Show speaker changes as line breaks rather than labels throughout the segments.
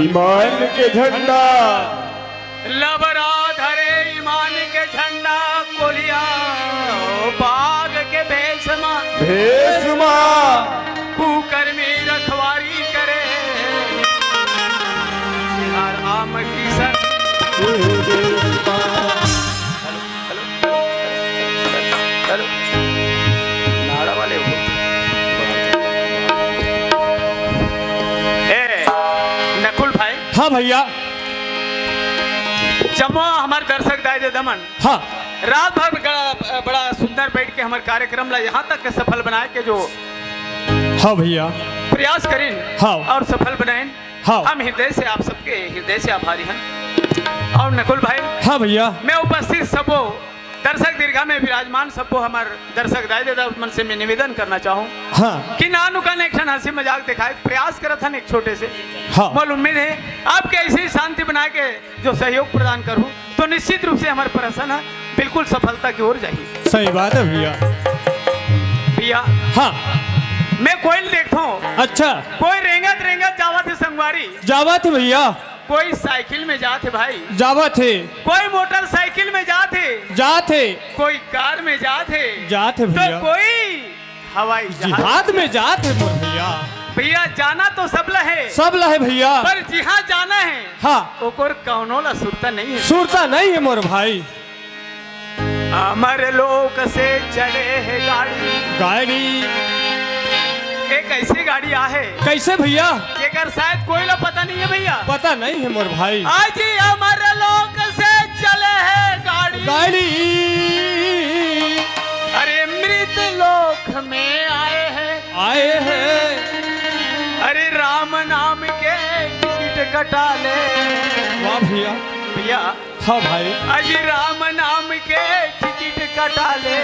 ईमान के झंडा
लबरा धरे ईमान के झंडा कोलिया बाग के भेषमा कुकर्मी रखवारी करे राम की सर नाड़ा वाले नकुल भाई।
हाँ भैया।
जमो हमारे दर्शक दायदे दमन
हाँ
रात भर बड़ा सुंदर बैठ के हमारे कार्यक्रम ला यहाँ तक के सफल बनाए के जो
हाँ भैया
प्रयास करें
हाँ
और सफल बनाएं
हाँ
हम हृदय से आप सबके हृदय से आभारी हैं। और नकुल भाई
हाँ भैया
मैं उपस्थित सबो दर्शक दीर्घा में विराजमान सबको हमारे दर्शक दायदे मन से मैं निवेदन करना चाहूँ
हाँ
कि नानु का एक क्षण हंसी मजाक दिखाए प्रयास करा था एक छोटे से
हाँ
मोल उम्मीद है आपके ऐसी ही शांति बना के जो सहयोग प्रदान करूँ तो निश्चित रूप से हमारे प्रसन्न है बिल्कुल सफलता की ओर जाइए।
सही बात है भैया।
भैया
हाँ
मैं कोयल देखता हूँ
अच्छा
कोई रेंगत रेंगत जावा थे संगवारी
जावा थे भैया
कोई साइकिल में जाते भाई
जावा थे
कोई मोटरसाइकिल में जाते कोई कार में जाते
जाते
तो
भैया
कोई हवाई
जिहाद में जाते मोर भैया।
भैया जाना तो सब लहे
सब लहे भैया
पर जिहाद जाना है
हाँ
ओकर कौनो ला सुरता नहीं है
सुरता नहीं है मोर भाई।
अमर लोक से चले है
गाड़ी
एक ऐसी गाड़ी आहे
कैसे भैया
जेकर शायद कोई ला पता नहीं है भैया
पता नहीं है मोर भाई।
आज ही अमर लोक से चले है गाड़ी अरे मृत लोक में आए हैं अरे राम नाम के टिकट कटा ले
वाह भैया
भैया
हाँ भाई
आज राम नाम के टिकट कटा ले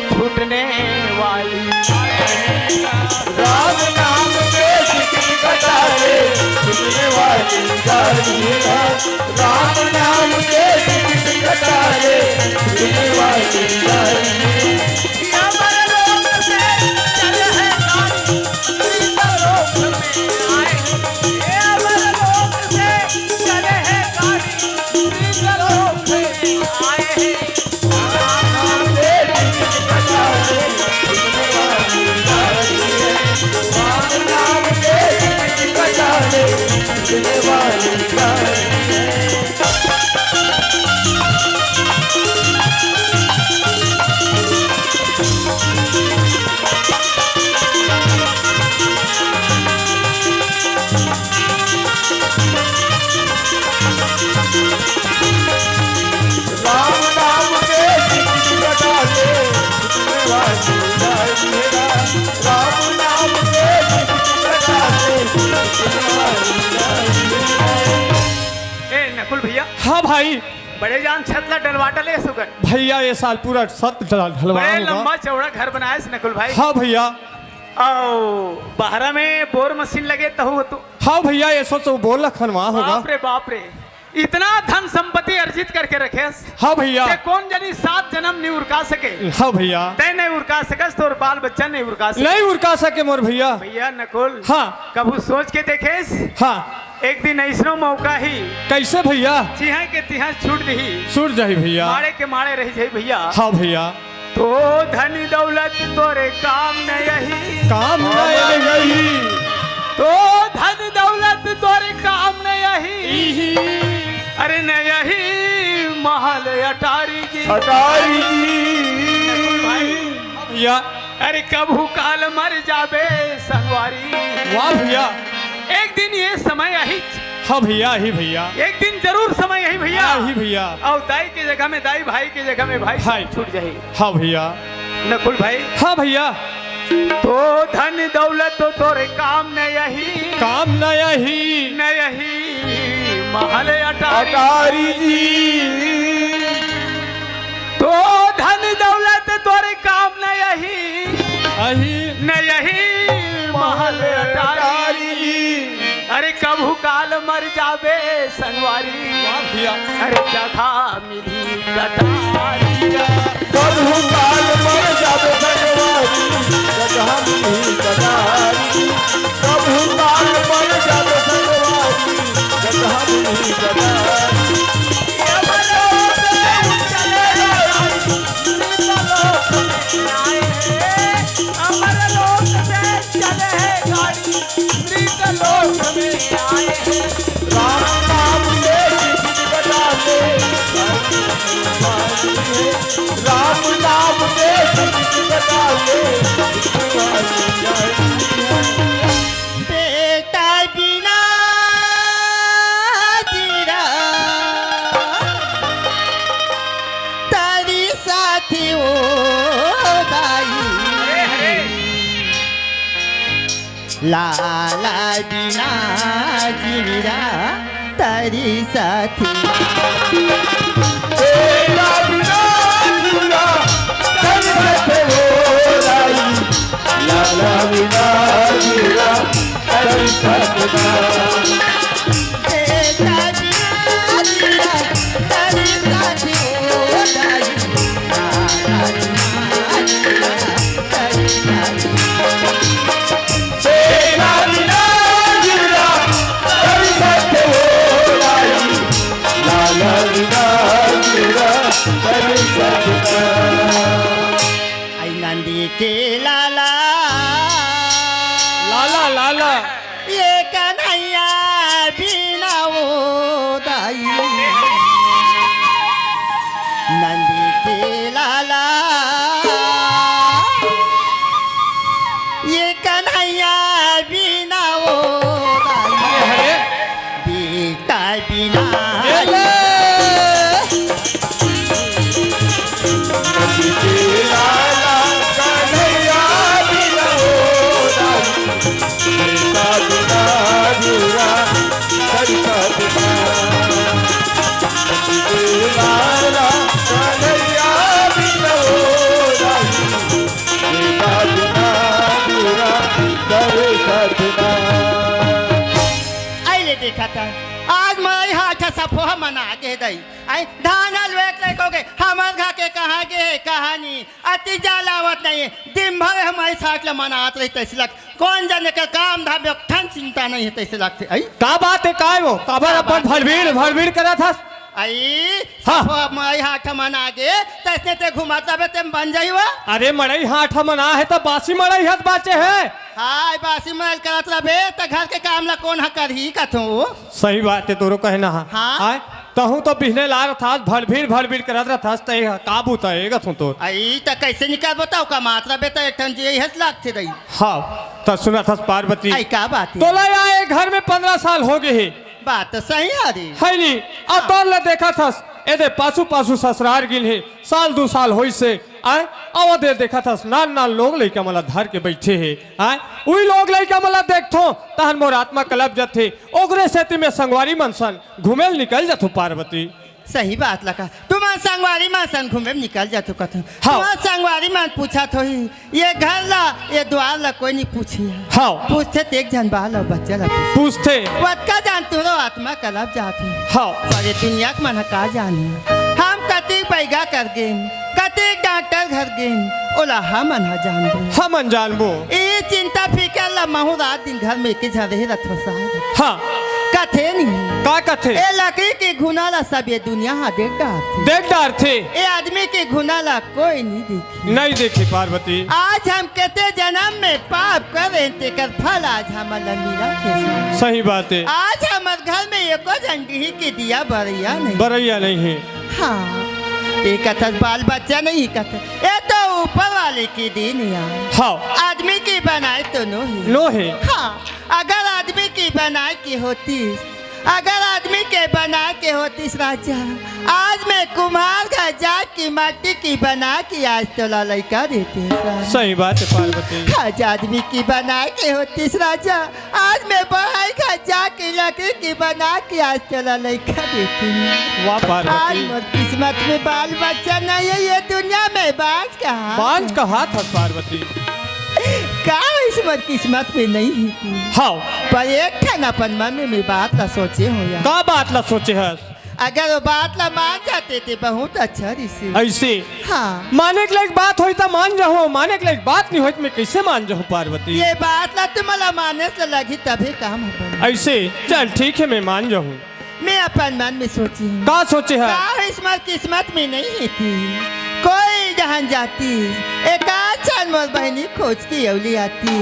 छूटने वाली
राम नाम के टिकट कटा ले छूटने वाली गाड़ी राम नाम के टिकट कटा ले छूटने वाली गाड़ी
नकुल भैया
हाँ भाई
बड़े जान छतला डलवाटा ले सुगर
भैया ये साल पूरा सत ढलवा
बड़े लंबा चौड़ा घर बनाया है नकुल भाई।
हाँ भैया
आओ बाहरा में बोर मशीन लगे तो
हाँ भैया ये सोचो बोल खनवा होगा।
बाप रे इतना धन संपत्ति अर्जित करके रखे
हाँ भैया
कौन जानी 7 जन्म नहीं उड़का सके
हाँ भैया
तय नहीं उड़का सकस तो बाल बच्चा नहीं उड़का
सके मोर भैया।
भैया नकुल
हाँ
कबू सोच के देखे
हाँ
एक दिन ऐसनो मौका ही
कैसे भैया
चिहा के तिहा छूट दी
छूट जाही भैया
मारे के मारे रही जाए भैया।
हाँ भैया
तो धन दौलत तोरे काम न यही तो धन दौलत तोरे काम न यही अरे न यही महल अटारी जी
भैया
अरे कभू काल मर जाबे संगवारी
वाह भैया
एक दिन ये समय यही
हाँ भैया ही भैया
एक दिन जरूर समय यही भैया
ही भैया
और दाई की जगह में दाई भाई की जगह में भाई छूट जाए।
हाँ भैया
नकुल भाई
हाँ भैया
तो धन दौलत तो तोरे काम न यही महल अटारी
जी
तो धन दौलत तोरे काम न यही महल अटारी अरे कभू काल मर जाबे संगवारी अरे जगह मिली कटारी
कभू काल मर जाबे संगवारी जगह मिली कटारी कभू काल मर जाबे संगवारी कटारे सुनने वाली जानी।
बेटा बिना जीरा तारी साथी हो दाई लाला बिना जीरा तारी साथी
बेटा बिना जीरा तन से हो लाई लाला बिना जीरा तन सजना।
बेटा बिना जीरा तारी साथी हो दाई लाला बिना जीरा तारी साथी
बेटा बिना जीरा तन से हो लाई लाला बिना जीरा तन सजना।
आई नंदी के लाला
लाला लाला
ये कन्हैया बिना वो दाई नंदी के लाला ये कन्हैया बिना वो दाई
अरे
बेटा बिना
ये ले।
लाला कन्हैया बिना हो लाई बेटा बिना जीरा तन सजना। लाला कन्हैया बिना हो लाई बेटा बिना जीरा तन सजना।
आइले देखा था आज मैं हाथ सफो मना के दई आई धान अलवेट लेकोगे हमर घा के कहाँ के कहानी अति जलावत नहीं है दिन भर हमारे साथ मनात रही तैसे लग कौन जाने का काम धाम ठन चिंता नहीं है तैसे लगते आई
का बात है काय वो काबर अपन भड़बीड़ करा था।
आई
हाँ।
सफो मैं हाथ मना के तैसे ते घुमाता बे तेम बन जाई हुआ
अरे मड़ई हाथ मना है तो बासी मड़ई हाथ बाचे है।
हाय बासी महल करत रहे त घर के काम ला कौन कर ही कथो
सही बात है तोरो कहना है।
हाँ।
आय तहू तो बिहने ला रहा था भड़बीड़ करत रहा था तय काबू तयगा तू तो।
आई त कैसे निकाल बताओ का मात्रा बे त एकठन जे हस लागते रही
हाँ तो सुना था पार्वती
आई का बात है
तोला आए घर में 15 साल हो गए है
बात तो सही आ रही
है नी अब तोर ला देखा था एदे पाछू ससुरार गिल है साल 2 साल होई से आय अवधे देखा था नान लोग लइका मला धर के बैठे है आय उही लोग लइका मला देखथो तहन मोर आत्मा कलब जथे ओकरे सेती में संगवारी मनसन घुमेल निकल जथो पार्वती।
सही बात लगा तुम संगवारी मां सन घूमे में निकल जातो कथो
हाँ।
तुम संगवारी मां पूछा तो ही ये घर ला ये द्वार ला कोई नहीं पूछी
हाँ
पूछते ते एक जन बाल और बच्चा ला
पूछते
वत का जान तू आत्मा कलब जाती
हाँ
पर ये दुनिया के मन का जानी हम कति पैगा कर गे कति डॉक्टर घर गे ओला हम अनहा जान दे
हम अनजानबो
ये चिंता फिकर ला महू रात दिन घर में के झरे रथो सा
हाँ
कथे नहीं
का कथे
ए लकड़ी के घुना ला सब ये दुनिया हा देख डालती
देख डार थे
ए आदमी के घुना ला कोई नहीं देखी
नहीं देखी पार्वती।
आज हम कहते जन्म में पाप करे ते कर फल आज हम मिला के साथ।
सही बात है
आज हमारे घर में एको झंडी के दिया बरैया नहीं
बरैया नहीं है।
हाँ ये कथा बाल बच्चा नहीं कथा ये तो ऊपर वाले की दिन यार
हाँ
आदमी की बनाए तो नो ही
नो है
हाँ अगर आदमी की बनाए की होती अगर आदमी के बना के होतीस राजा आज मैं कुम्हार का जाग की माटी की बना के आज तो लड़का देते
सही बात है पार्वती।
आज आदमी की बना के होतीस राजा आज मैं बढ़ाई का जाग की लकड़ी की बना के आज तो लड़का देती
वाह
आज
पार्वती।
मोर किस्मत में बाल बच्चा नहीं है ये दुनिया में बांझ कहा
बांझ का हाथ है पार्वती।
का इसमें किस्मत में नहीं है तू
हाँ
पर एक ठन अपन मन में बात ला सोचे हो यार
का बात ला सोचे है
अगर वो बात ला मान जाते थे बहुत अच्छा रिसी
ऐसे
हाँ
माने के लायक बात होई तो मान जाओ माने के लायक बात नहीं होई तो मैं कैसे मान जाऊँ पार्वती।
ये बात ला तुम्हारा मानने से लगी तभी काम हो
ऐसे चल ठीक है मैं मान जाऊँ।
मैं अपन मन में सोची हूँ
का सोचे है
का इसमें किस्मत में नहीं है थी कोई जहां जाती एक आछन मोर बहनी खोज की अवली आती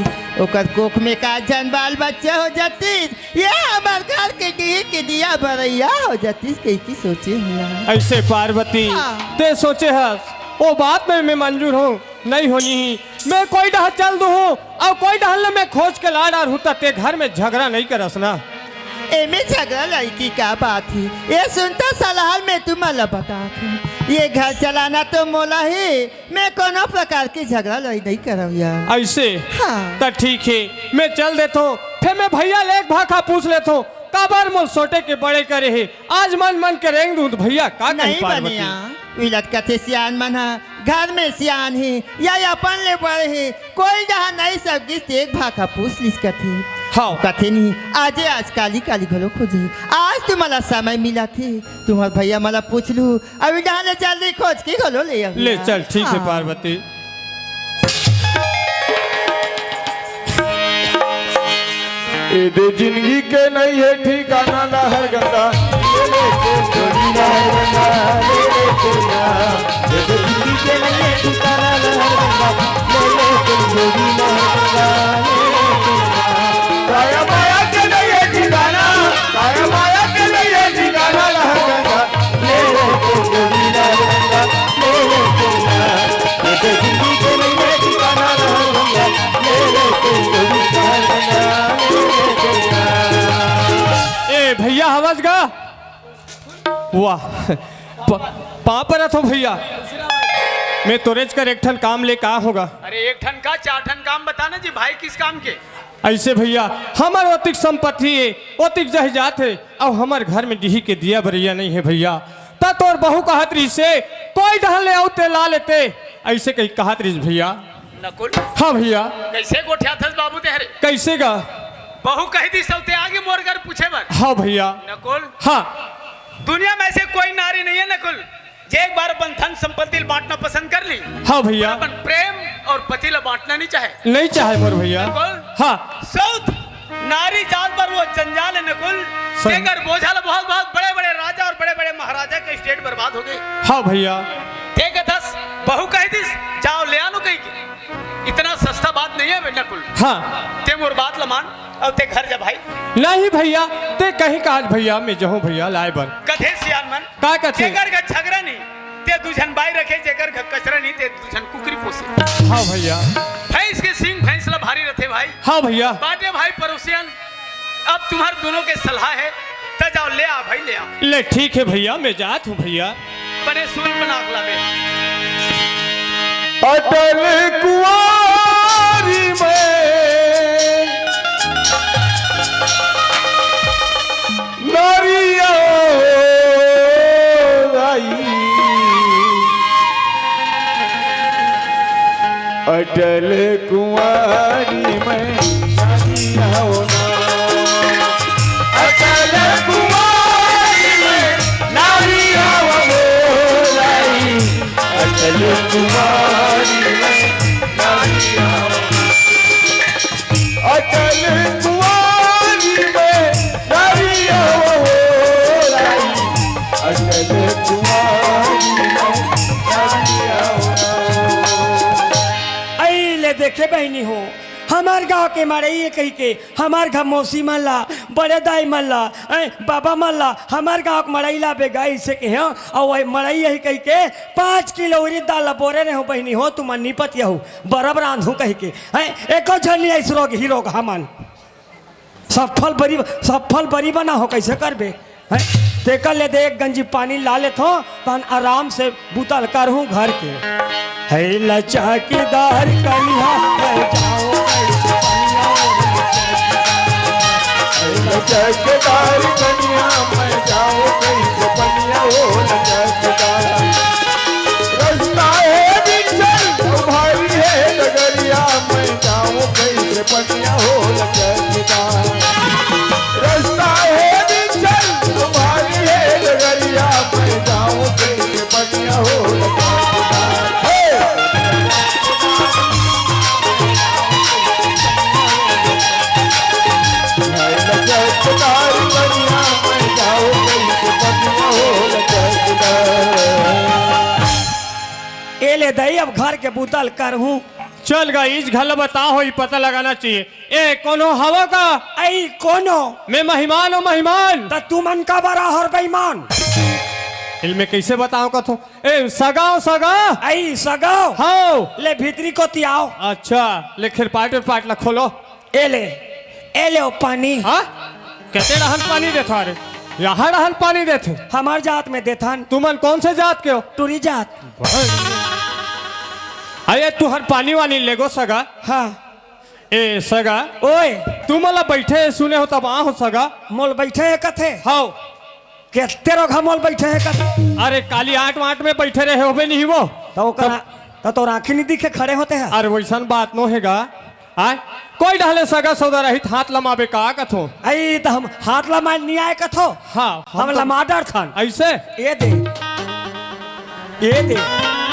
ओकर कोख में का जन बाल बच्चा हो जाती ये हमार घर के डी के दिया बरैया हो जाती कई की सोचे हुआ
ऐसे पार्वती
हाँ।
ते सोचे है वो बात में मैं मंजूर हूँ नहीं होनी ही। मैं कोई डह चल दू हूँ और कोई डहल मैं खोज के ला डार हूँ ते घर में झगड़ा नहीं करस ना।
एमे झगड़ा लड़की का बात ही, ये सुनता सलाह में तुम्हारा बता थी। ये घर चलाना तो मोला ही, मैं कोनो प्रकार की झगड़ा लड़ी नहीं करब यार।
ऐसे
हाँ।
तो ठीक है, मैं चल देता हूँ। फिर मैं भैया ले भाखा पूछ लेता हूँ काबर मोल सोटे के बड़े करे है। आज मन मन के रेंग दूँ भैया का
नहीं बनिया उलट कथे सियान मन घर में सियान ही या अपन ले बड़े ही, कोई जहाँ नहीं सब किस एक भाखा पूछ लिस कथे।
हाँ
कथे नहीं आजे आज काली काली घलो खोजे। आज तुम्हारा समय मिला थी, तुम्हारे भैया मला पूछ लू, अभी जहाँ ले जल्दी खोज के घलो ले आओ।
ले चल ठीक है
हाँ।
पार्वती।
दे जिंदगी के नहीं है ठिकाना ना है गंगा, ले ले के छोड़ी ना है गंगा, ले ले के ना। दे जिंदगी के नहीं है ठिकाना ना है गंगा, ले ले के छोड़ी ना है गंगा, ले ले के ना। काया माया के नहीं है ठिकाना, काया माया के नहीं है ठिकाना ना है गंगा, ले ले के छोड़ी ना है गंगा, ले ले के ना। दे जिंदगी के नहीं है ठिकाना ना है गंगा, ले ले के छोड़ी ना है गंगा।
ए भैया हवस गा वाह पा पर तो भैया मैं तोरेज कर एक ठन काम ले का होगा।
अरे एक ठन का 4 ठन काम बताना जी भाई, किस काम के?
ऐसे भैया हमार ओतिक संपत्ति है, ओतिक जहजात है और हमार घर में डिही के दिया बरिया नहीं है भैया। ता तोर बहू कहत रही से कोई ढहल ले आते ला लेते, ऐसे कहीं कहत रही भैया।
नकुल
हाँ भैया
कैसे गोठिया थस बाबू तेहरे?
कैसे गा?
बहू कह दी सबते आगे मोर घर पूछे बर।
हाँ भैया।
नकुल
हाँ
दुनिया में ऐसे कोई नारी नहीं है नकुल जे एक बार अपन धन संपत्ति बांटना पसंद कर ली।
हाँ भैया।
अपन प्रेम और पति ला बांटना नहीं चाहे।
नहीं चाहे मोर भैया।
नकुल
हाँ
सौत नारी जात पर वो जंजाल है नकुल, जेकर बोझा ला बहुत बहुत बड़े बड़े राजा और बड़े बड़े महाराजा के स्टेट बर्बाद हो गए।
हाँ भैया।
ठीक है दस बहू कह दिस जाओ ले आनो कहीं की, इतना सस्ता बात नहीं है नकुल।
हाँ
ते मोर बात ला मान अब ते घर जा भाई।
नहीं भैया ते कहीं काज भैया मैं जहूँ भैया लाए बर
कथे सियान मन
का कथे
जेकर का झगड़ा नहीं ते दुझन बाई रखे, जेकर का कचरा नहीं ते दुझन कुकरी पोसे।
हाँ भैया।
भैंस के सिंग फैसला भारी रहते भाई।
हाँ भैया।
बाटे भाई पड़ोसियन अब तुम्हारे दोनों के सलाह है तो जाओ ले आ भाई ले आ।
ले ठीक है भैया मैं जात हूँ भैया।
बने सुन बना लावे
अटल कुंवारी में नारिया आई, अटल कुंवारी में नारिया अटल कुंवारी में नारिया आई, अटल कुंवारी में नारिया, अटल कुंवारी में नारिया आई, अटल कुंवारी में नारिया।
आई ले देखे बहनी हो हमार गांव के मरई कही के हमार घर मौसी मल्ला बड़े दाई मल्ला बाबा मल्ला हमार गांव के मरई ला बेगाई से के हो और वही मरई यही कही के 5 किलो उड़द दाल बोरे ने हो बहनी हो तुम निपत यहू बरब रांधू कही के एको झरनी ऐस रोग ही रोग हमन सब फल बरी बना हो कैसे करबे तेकर ले दे एक गंजी पानी ला लेत हो तहन आराम से बुतल करहूँ घर के है लचकीदार कनिया जाओ
लचकदार कनिया मैं जाऊँ कैसे बनिया हो लचकदार, रास्ता है बिछल भारी है डगरिया मैं जाऊँ कैसे बनिया हो लचकदार, रास्ता है बिछल भारी है डगरिया मैं जाऊँ कैसे बनिया हो लचकदार।
ए ले दई अब घर के बुतल करहूँ
चल गई घल बताओ ही पता लगाना चाहिए। ए कोनो हवा का
आई कोनो
मैं मेहमान हूँ मेहमान।
त तू मन का बड़ा हर बेईमान
इनमें कैसे बताऊं कथो ए सगाओ सगा
आई सगाओ
हाओ
ले भीतरी को तियाओ
अच्छा ले खिरपाट पाट ला खोलो
ए ले ओ पानी
हाँ कहते रहन पानी देता अरे यहाँ रहन पानी देते
हमार जात में देथन
तुमन कौन से जात के हो
टूरी जात
अरे तू हर पानी वानी लेगो सगा
हाँ
ए सगा
ओए
तू मला बैठे सुने हो तब आ हो सगा
मोल बैठे है कथे
हाओ
के तेरो घमोल बैठे है कथे
अरे काली आठ वाट में बैठे रहे हो बे नहीं वो
तो आँखें नहीं दिखे खड़े होते हैं
अरे वैसन बात नो हैगा आय कोई ढहले सगा सौदा रहित हाथ लमाबे का कथो
आई तो हम हाथ लमा नहीं आए कथो
हाँ
हम लमा डर थन
ऐसे
ये दे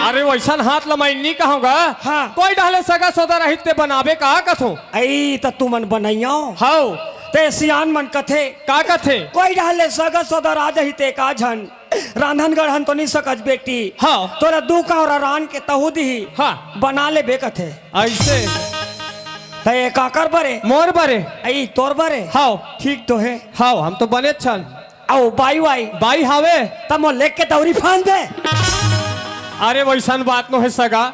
अरे वैसन हाथ लमाई नहीं कहूँगा
हाँ।
कोई ढहले सगा सौदा रहित ते बनाबे का कथो
आई तो तू मन बनैयो
हाओ
ते सियान मन कथे
का कथे
कोई ढाले सगा सदा राज ही ते का झन रांधन गढ़न तो नहीं सकज बेटी
हाँ।
तोरा दू का और रान के तहु दी
हाँ।
बना ले बेकथे
ऐसे
ते काकर बरे
मोर बरे
आई तोर बरे
हाओ
ठीक तो है
हाओ हम तो बने छन
आओ बाई
बाई हावे
तमो लेक के दौरी फान दे
अरे वैसन बात नो है सगा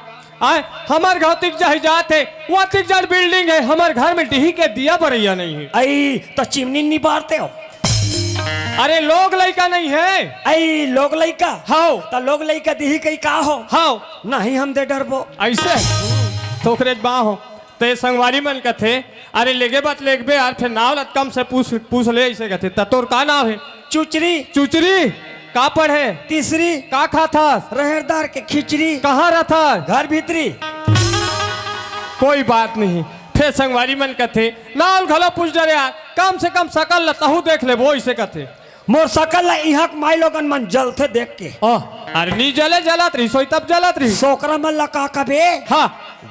आए हमार घर तिक जाही जात है वहाँ तिक जाट बिल्डिंग है हमार घर में डिही के दिया बरैया नहीं है
आई तो चिमनी नहीं बारते हो
अरे लोग लड़का नहीं है
आई लोग लइका
हाओ
तो लोग लइका दी कई का हो
हाओ
नहीं हम दे डरबो
ऐसे थोकरे बा हो ते संगवारी मन कथे अरे लेगे बात लेगबे यार फिर नाव लत कम से पूछ ले ऐसे कथे तोर का नाव है
चुचरी
चुचरी का पढ़े
तीसरी
का खाता
रहेरदार के खिचड़ी
कहाँ रहता
घर भीतरी
कोई बात नहीं फिर संगवारी मन कथे नाल घलो पूछ डरे यार कम से कम सकल लतहू देख ले वो ऐसे कथे
मोर सकल ला इहक माई लोगन मन जलते देख के
अरे नी जले जलत रही सोई तब जलत रही
सोकरा मन ला का कबे
हाँ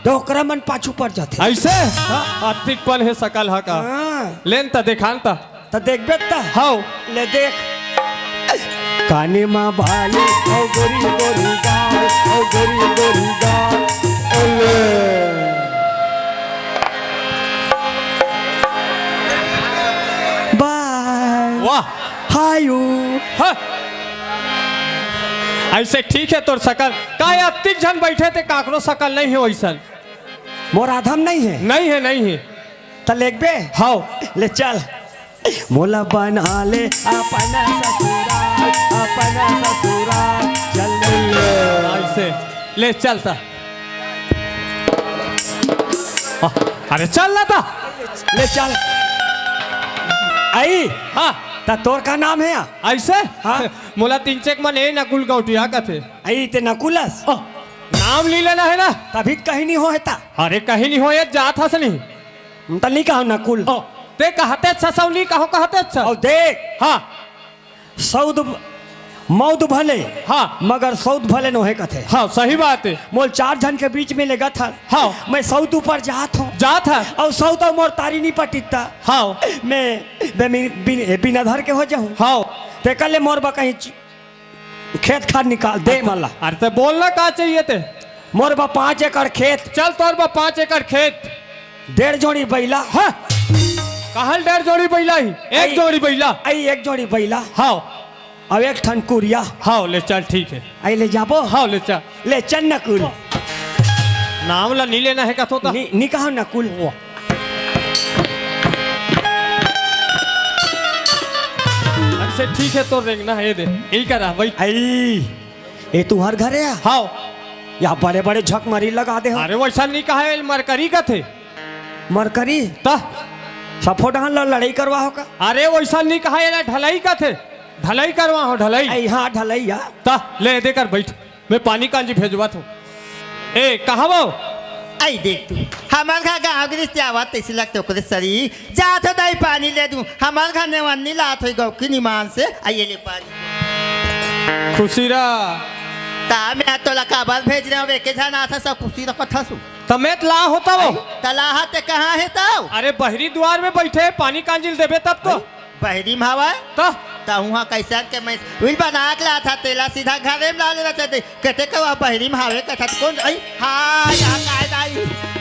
डोकरा मन पाछू पड़ जाते
ऐसे अतिकपन है सकल हा का
हाँ
लेन ता दिखान ता
तो देखबे ता
हाओ
ले देख काने माँ भाली ओ गोरी गोरी गाल ओ गोरी गोरी गाल ओले बाय
वाह
हायू
हाँ। ऐसे ठीक है तोर सकल का अतिक जन बैठे थे काकरो सकल नहीं है वैसन
मोर आधम नहीं है
नहीं है नहीं है
तो लेकबे
हाओ
ले चल मोला बना ले अपना ससुराल चल
ऐसे ले चलता अरे चल ना था
ले चल आई
हाँ
ता तोर का नाम है या?
ऐसे
हाँ।
मोला तीन चेक मन ए नकुल गौटिया का थे
आई ते नकुलस
नाम ली लेना है ना
तभी कहीं नहीं हो हेता
अरे कहीं नहीं हो ये जात हस नहीं
तो नहीं कहो नकुल
ते कहते अच्छा सौली कहो कहते अच्छा
और देख
हाँ
सौद मौत भले
हाँ
मगर सौद भले न है कथे
हाँ सही बात है
मोल चार जन के बीच में लेगा था
हाँ
मैं सौद ऊपर जात हूँ
जात है
और सौद मोर तारी नहीं पटिता
हाँ
मैं बिना धर के हो जाऊँ
हाँ
ते कल मोर बा कहीं खेत खाद निकाल दे मल्ला
अरे ते बोलना का चाहिए थे
मोर बा 5 एकड़ खेत
चल तोर बा 5 एकड़ खेत
1.5 जोड़ी बैला
हाँ कहल 1.5 जोड़ी बैला ही एक जोड़ी बैला
आई 1 जोड़ी बैला
हाँ
और 1 ठन कुरिया
हाँ ले चल ठीक है
आई ले जाबो
हाँ ले चल
ले चल नकुल
नाम ला नहीं लेना है कथो
नी कहा नकुल
अच्छा ठीक है तो रेंगना है दे यही करा भाई
आई ये तुम्हार घर है
हाँ
या बड़े बड़े झक मरी लगा दे हो
अरे वैसा नहीं कहा है मरकरी का थे
मरकरी
ता
सफो डाल लड़ाई करवा होगा
अरे वैसा नहीं कहा है ना ढलाई का थे ढलाई करवा हो ढलाई
आई हाँ ढलैया
ता ले देकर बैठ मैं पानी कांजी भेजवा था ए कहा वो
आई देख तू हमार घर गाँव के रिश्ते आवत तैसे लगते ओकरे सरी जात हो दाई पानी ले दूं हमार घर ने वन्नी लात हो गौ की निमान से आइए ले पानी
खुशी रा
ता मैं तो लकाबाद भेज रहा हूँ वेके जाना था सब खुशी रखो था सु
तमेत ला होता वो
तलाहा ते कहाँ है ताऊ
अरे बहरी द्वार में बैठे पानी कांजिल देबे तब तो
बहरी भावा
ता
वहाँ कैसा के मैं वही बना के ला था तेला सीधा घरे में डाले रहते थे कहते कि वहाँ बहरी में हावे कहता कौन आई हाँ यहाँ काय दाई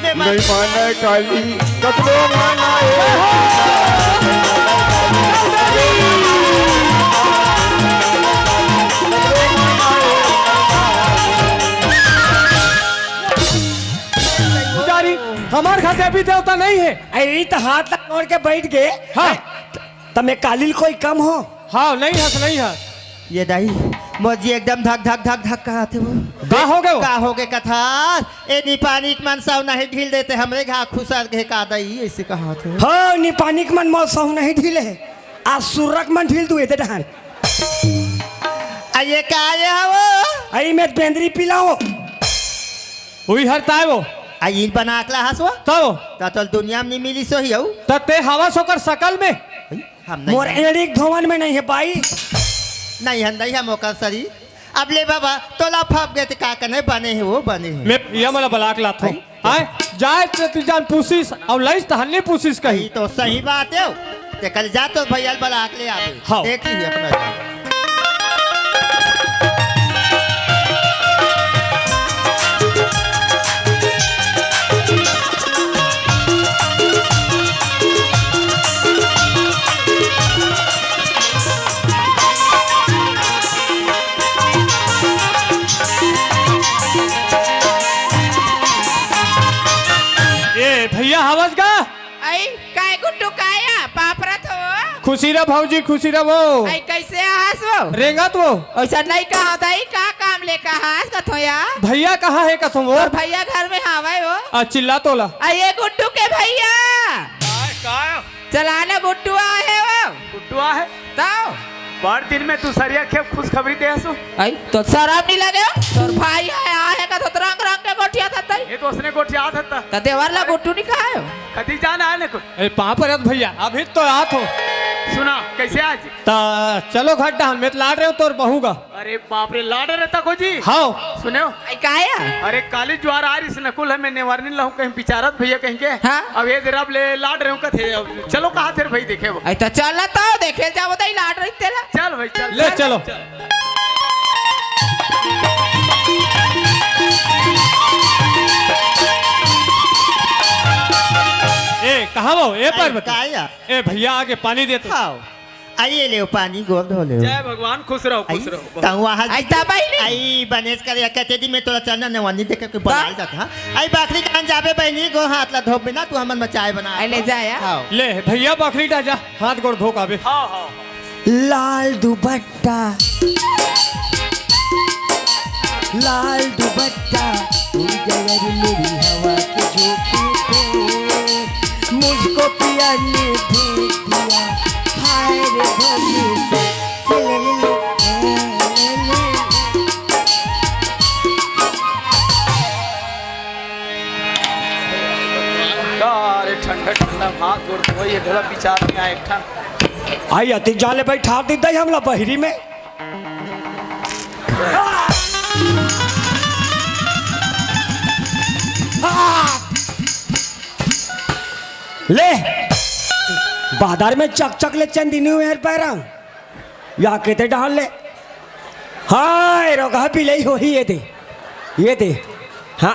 नहीं माना काली कतलो माना है
हमार घर देवी देवता नहीं है।
अरे तो हाथ तक जोड़ के बैठ गए।
हाँ
तमें कालिल कोई कम हो।
हाँ नहीं हंस नहीं हंस।
ये दाई मोजी एकदम धक धक धक धक कहा थे वो
का हो गए वो?
का हो गए कथा ए नी पानी के मन साव नहीं ढील देते हमरे घा खुसर के का दई ऐसे कहा थे।
हाँ नी पानी के मन मौत सहु नहीं ढीले है। आज सुरक मन ढील दुए थे डहान।
ये का ये वो
आई मैं बेंदरी पिलाओ।
वही हरता है वो।
आई बना के हंसवा
तब
तो दुनिया में नहीं मिली सो ही हो।
ते हवा सोकर सकल में
हम
मोर
नहीं
एड़िक धोवन में नहीं है बाई।
नहीं हम नहीं हम ओकर सरी अब ले बाबा तोला फप गए का कने बने है वो बने है।
मैं ये मला बलाक लात हूँ आए जाए ते जान पूछिस और लइस त हन्ने पूछिस कही।
तो सही बात है ते कल जा तो भैया बला के ले आवे
हाँ।
देख लीजिए अपना
भैया हवस का
आई काय गुड्डू काया पापरत हो
खुशी रे भौजी खुशी रे वो
आई कैसे आहास वो
रेंगत वो
ऐसा नहीं कहा दाई का काम ले कहास कथो या
भैया कहाँ है कथम वो
और भैया घर में हावे वो
चिल्ला तोला
आई ये गुड्डू के भैया चलाना गुड्डू आए वो
गुड्डू है
ताओ
बड़ दिन में तू सरिया खेप खुशखबरी दे हसो।
आई तो शराब नहीं लगे तोर भाई है आहे का तो रंग रंग के गोठिया था
ये तो उसने गोठिया था
तो देवरला गुड्डू नहीं कहा है
कदी जाना है ना
ए पाँव पर भैया अभी तो आत हो
सुना कैसे आज
ता चलो घट डाल मैं लाड रहे हो तोर बहुगा।
अरे बाप रे लाड रहता को जी
हाँ
सुने
आई काया
अरे काली ज्वार आ रही नकुल है मैं नेवारनी लहू कहीं बिचारत भैया कहीं के
हाँ?
अब ये जरा ले लाड रहे कथे चलो कहा थे भाई देखे वो
आई तो चल तो देखे जाओ तो लाड रही तेला
चल भाई चल
ले चलो ए कहाँ वो ए पार्वती
काया
ए भैया आगे पानी दे तो
खाओ आइए ले पानी गोद धो ले
जय भगवान खुश रहो खुश रहो
तंग वहां
आई तबाई नहीं
आई बनेस कर कहते दी मैं तोरा चलना नवानी देख के बनाल जाता हां आई बकरी कान जाबे बहनी गो हाथ ला धोब बिना तू हमन मचाए बना
आई ले जाया
खाओ
ले भैया बकरी डाजा हाथ गोड़ धोक आवे।
हाँ हाँ
लाल दुपट्टा लाल दुपट्टा उजगर मेरी हवा के झोंके पे मुझको पिया ने भेज दिया हाय रे भोले
अरे ठंडा ठंडा हाथ गोड़ धोई ये ढोला विचार में आए ठन
आई अति जाले भाई ठाक दी दई हमला बहिरी में ले बाजार में चक चक ले चंदी न्यू ईयर पैरा या कहते डाल ले हाय रोगा पी ले हो ही ये दे हाँ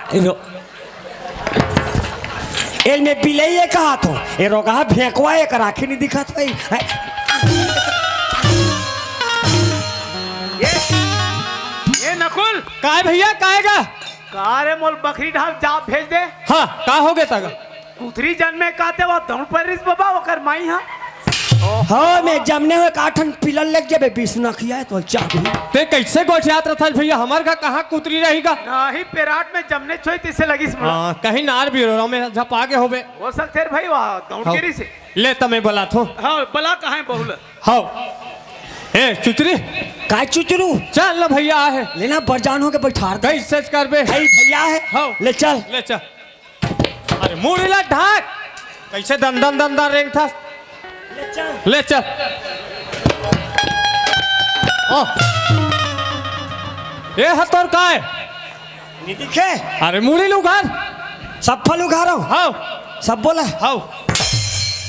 एल में पी ले ये कहा तो ये रोगा फेंकवा एक राखी नहीं दिखा था
ये नकुल
काय भैया काएगा
का रे मोल बकरी ढाल जा भेज दे
हाँ का हो गया तगा
कुथरी जन्मे काते वो दौड़ पर रिस बाबा ओकर माई हां
हाँ मैं जमने हुए काठन पिलन लग जाबे बिस्ना किया है तो चाबी
ते कैसे गोठियात रथा भैया हमार का कहाँ कुतरी रहेगा
नाही पेराट में जमने छोई तिसे लगी स्मरण
हाँ कहीं नार भी रो में झपा के होबे
हो सकते रे भाई वहां दौड़ केरी से
ले तमे बोला थो
हां बला कहां है बहुल
हाँ ए चुचरी
काय चुचरू
चल ना भैया है
लेना बरजान हो के बैठा दे
कैसे करबे
भाई भैया है
हाँ
ले चल
ले चल अरे मुड़ीला ढाक कैसे दंदन दंदन रेंग था ले चल ओ ये हतोर का है
नहीं दिखे
अरे मुड़ी लुगार
सब फल उगा रहा हूँ
हाँ
सब बोला
हाँ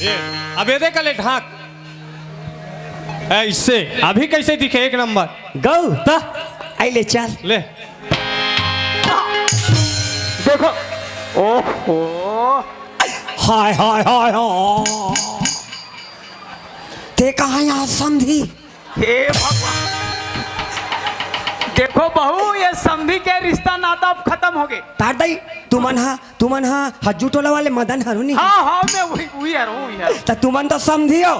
ये अब ये देख ले ढाक ऐसे अभी कैसे दिखे एक नंबर
गौ
ता
आई ले चल
ले
देखो ओहो
हाय हाय हाय हाय ते कहाँ यहाँ समझी
हे भगवान देखो बहू ये समधी के रिश्ता नाता अब खत्म हो गए।
तार दई तुमन हा हज्जू टोला वाले मदन हरू नहीं
हाँ हाँ मैं वही है।
तो तुमन तो समझी हो।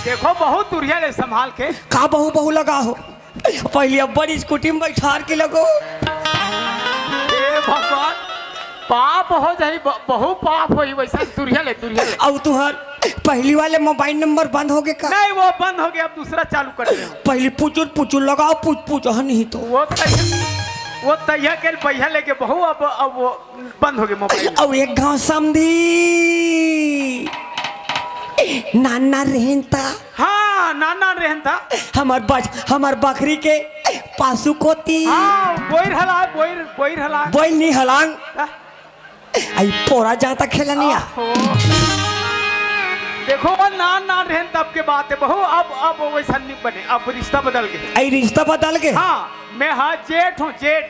देखो बहुत दुरिया ले संभाल के।
का बहू लगा हो पहले अब बड़ी स्कूटी में बैठार के लगो।
ए भगवान पाप हो जाई बहु पाप होई वैसा दुरिया ले।
अब तुहार पहली वाले मोबाइल नंबर बंद हो गए का?
नहीं वो बंद हो गया, अब दूसरा चालू कर रहे हो।
पहले पुचुर लगाओ पुच नहीं तो
वो तैया के पैसा लेके बहु अब वो बंद हो गए मोबाइल।
अब एक गांव समझी नाना रहता।
हाँ नाना रहता
हमार बकरी के पासु कोती।
हाँ बोइर हला
बोल नहीं हलांग आई पोरा जाता खेला नहीं आ।
देखो वो नान रहन तब के बात है बहु। अब वैसा नहीं बने, अब रिश्ता बदल गए।
आई रिश्ता बदल के?
हाँ मैं हाँ जेठ हूँ जेठ।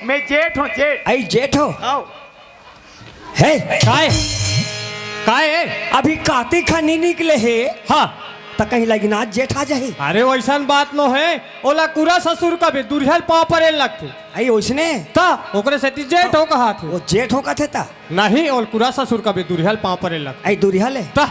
मैं जेठ हूँ जेठ।
आई जेठ हो?
आओ
है
काय
अभी कार्तिक खानी निकले है।
हाँ
तो कहीं लगी ना जेठ आ जाए।
अरे वैसा बात न है। ओला कुरा ससुर का भी दुरिहल पाँव पर लगते
आई उसने
ता ओकरे से जेठ हो कहा थे।
वो जेठ हो का थे ता
नहीं और कुरा ससुर का भी दुरिहल पाँव पर लगते।
आई दुरिहल है
ता